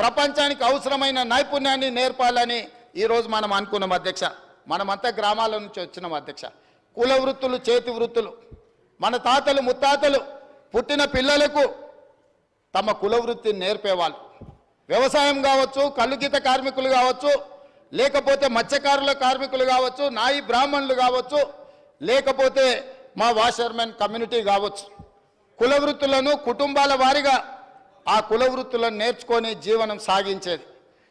ప్రపంచానికి అవసరమైన నైపుణ్యాన్ని నేర్పాలని ఈరోజు మనం అనుకున్నాం అధ్యక్ష. మనమంతా గ్రామాల నుంచి వచ్చినాం అధ్యక్ష. కుల వృత్తులు, చేతి వృత్తులు, మన తాతలు ముత్తాతలు పుట్టిన పిల్లలకు తమ కుల వృత్తిని నేర్పేవాళ్ళు. వ్యవసాయం కావచ్చు, కల్లుగీత కార్మికులు కావచ్చు, లేకపోతే మత్స్యకారుల కార్మికులు కావచ్చు, నాయి బ్రాహ్మణులు కావచ్చు, లేకపోతే మా వాషర్మెన్ కమ్యూనిటీ కావచ్చు. కుల వృత్తులను కుటుంబాల వారీగా ఆ కుల వృత్తులను నేర్చుకొని జీవనం సాగించేది.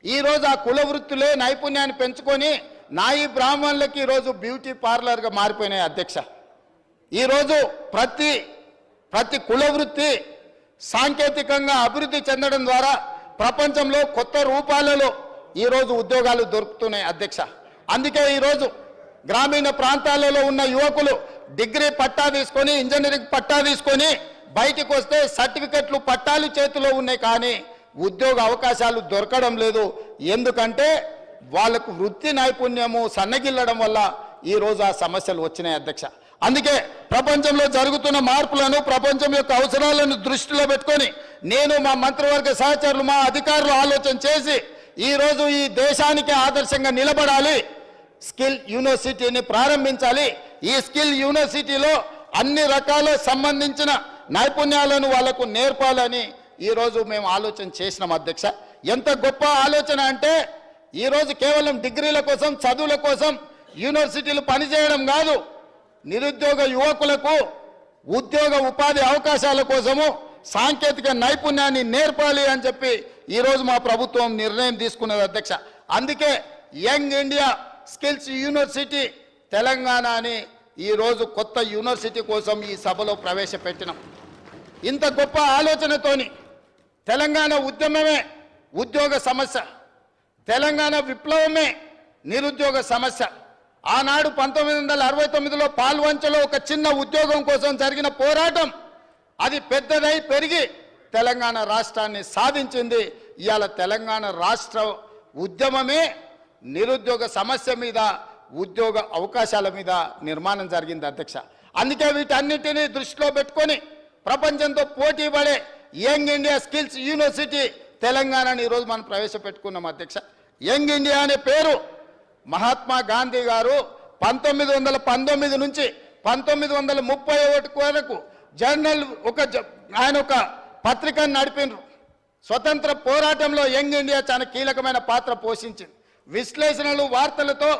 ఈరోజు ఆ కుల వృత్తులే నైపుణ్యాన్ని పెంచుకొని నాయి బ్రాహ్మణులకి ఈరోజు బ్యూటీ పార్లర్గా మారిపోయినాయి అధ్యక్ష. ఈరోజు ప్రతి కుల వృత్తి సాంకేతికంగా అభివృద్ధి చెందడం ద్వారా ప్రపంచంలో కొత్త రూపాలలో ఈరోజు ఉద్యోగాలు దొరుకుతున్నాయి అధ్యక్ష. అందుకే ఈరోజు గ్రామీణ ప్రాంతాలలో ఉన్న యువకులు డిగ్రీ పట్టా తీసుకొని, ఇంజనీరింగ్ పట్టా తీసుకొని బయటికి వస్తే సర్టిఫికెట్లు, పట్టాలు చేతిలో ఉన్నాయి, కానీ ఉద్యోగ అవకాశాలు దొరకడం లేదు. ఎందుకంటే వాళ్ళకు వృత్తి నైపుణ్యము సన్నగిల్లడం వల్ల ఈరోజు ఆ సమస్యలు వచ్చినాయి అధ్యక్ష. అందుకే ప్రపంచంలో జరుగుతున్న మార్పులను, ప్రపంచం యొక్క అవసరాలను దృష్టిలో పెట్టుకొని నేను, మా మంత్రివర్గ సహచరులు, మా అధికారులు ఆలోచన చేసి ఈరోజు ఈ దేశానికి ఆదర్శంగా నిలబడాలి, స్కిల్ యూనివర్సిటీని ప్రారంభించాలి. ఈ స్కిల్ యూనివర్సిటీలో అన్ని రకాల సంబంధించిన నైపుణ్యాలను వాళ్లకు నేర్పాలని ఈరోజు మేము ఆలోచన చేసినాం అధ్యక్ష. ఎంత గొప్ప ఆలోచన అంటే ఈరోజు కేవలం డిగ్రీల కోసం, చదువుల కోసం యూనివర్సిటీలు పనిచేయడం కాదు, నిరుద్యోగ యువకులకు ఉద్యోగ ఉపాధి అవకాశాల కోసము సాంకేతిక నైపుణ్యాన్ని నేర్పాలి అని చెప్పి ఈరోజు మా ప్రభుత్వం నిర్ణయం తీసుకున్నది అధ్యక్ష. అందుకే young India skills university Telangana అని ఈరోజు కొత్త యూనివర్సిటీ కోసం ఈ సభలో ప్రవేశపెట్టినాం. ఇంత గొప్ప ఆలోచనతోని తెలంగాణ ఉద్యమమే ఉద్యోగ సమస్య, తెలంగాణ విప్లవమే నిరుద్యోగ సమస్య. ఆనాడు 1969లో పాల్వంచలో ఒక చిన్న ఉద్యోగం కోసం జరిగిన పోరాటం అది పెద్దదై పెరిగి తెలంగాణ రాష్ట్రాన్ని సాధించింది. ఇవాళ తెలంగాణ రాష్ట్ర ఉద్యమమే నిరుద్యోగ సమస్య మీద, ఉద్యోగ అవకాశాల మీద నిర్మాణం జరిగింది అధ్యక్ష. అందుకే వీటన్నిటినీ దృష్టిలో పెట్టుకొని ప్రపంచంతో పోటీ పడే యంగ్ ఇండియా స్కిల్స్ యూనివర్సిటీ తెలంగాణని ఈరోజు మనం ప్రవేశపెట్టుకున్నాం అధ్యక్ష. యంగ్ ఇండియా అనే పేరు మహాత్మా గాంధీ గారు 1919 నుంచి 1931 వరకు జర్నల్ ఆయన ఒక పత్రికను నడిపినారు. స్వతంత్ర పోరాటంలో యంగ్ ఇండియా చాలా కీలకమైన పాత్ర పోషించింది. విశ్లేషణలు, వార్తలతో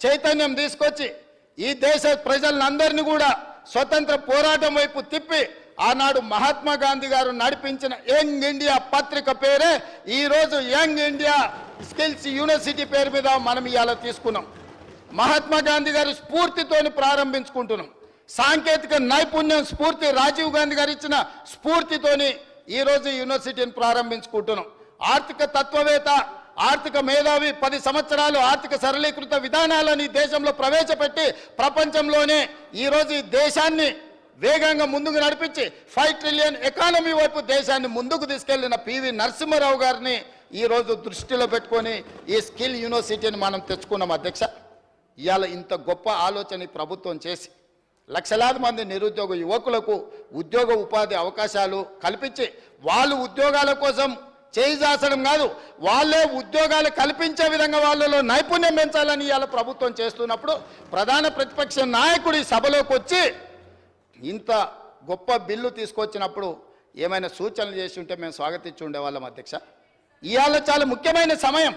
చైతన్యం తీసుకొచ్చి ఈ దేశ ప్రజలందరినీ కూడా స్వతంత్ర పోరాటం వైపు తిప్పి ఆనాడు మహాత్మా గాంధీ గారు నడిపించిన యంగ్ ఇండియా పత్రిక పేరే ఈరోజు యంగ్ ఇండియా స్కిల్స్ యూనివర్సిటీ పేరు మీద మనం ఇవాళ తీసుకున్నాం. మహాత్మా గాంధీ గారి స్ఫూర్తితోని ప్రారంభించుకుంటున్నాం. సాంకేతిక నైపుణ్యం స్ఫూర్తి రాజీవ్ గాంధీ గారు ఇచ్చిన స్ఫూర్తితోని ఈరోజు యూనివర్సిటీని ప్రారంభించుకుంటున్నాం. ఆర్థిక తత్వవేత్త, ఆర్థిక మేధావి 10 సంవత్సరాలు ఆర్థిక సరళీకృత విధానాలని దేశంలో ప్రవేశపెట్టి ప్రపంచంలోనే ఈరోజు ఈ దేశాన్ని వేగంగా ముందుకు నడిపించి 5 ట్రిలియన్ ఎకానమీ వైపు దేశాన్ని ముందుకు తీసుకెళ్లిన పివి నరసింహారావు గారిని ఈరోజు దృష్టిలో పెట్టుకొని ఈ స్కిల్ యూనివర్సిటీని మనం తెచ్చుకున్నాం అధ్యక్ష. ఇవాళ ఇంత గొప్ప ఆలోచన ప్రభుత్వం చేసి లక్షలాది మంది నిరుద్యోగ యువకులకు ఉద్యోగ ఉపాధి అవకాశాలు కల్పించి వాళ్ళు ఉద్యోగాల కోసం చేయిజాసడం కాదు, వాళ్ళే ఉద్యోగాలు కల్పించే విధంగా వాళ్ళలో నైపుణ్యం పెంచాలని ఇవాళ ప్రభుత్వం చేస్తున్నప్పుడు ప్రధాన ప్రతిపక్ష నాయకుడి సభలోకి వచ్చి ఇంత గొప్ప బిల్లు తీసుకొచ్చినప్పుడు ఏమైనా సూచనలు చేసి ఉంటే మేము స్వాగతించి ఉండేవాళ్ళం అధ్యక్ష. ఇవాళ చాలా ముఖ్యమైన సమయం.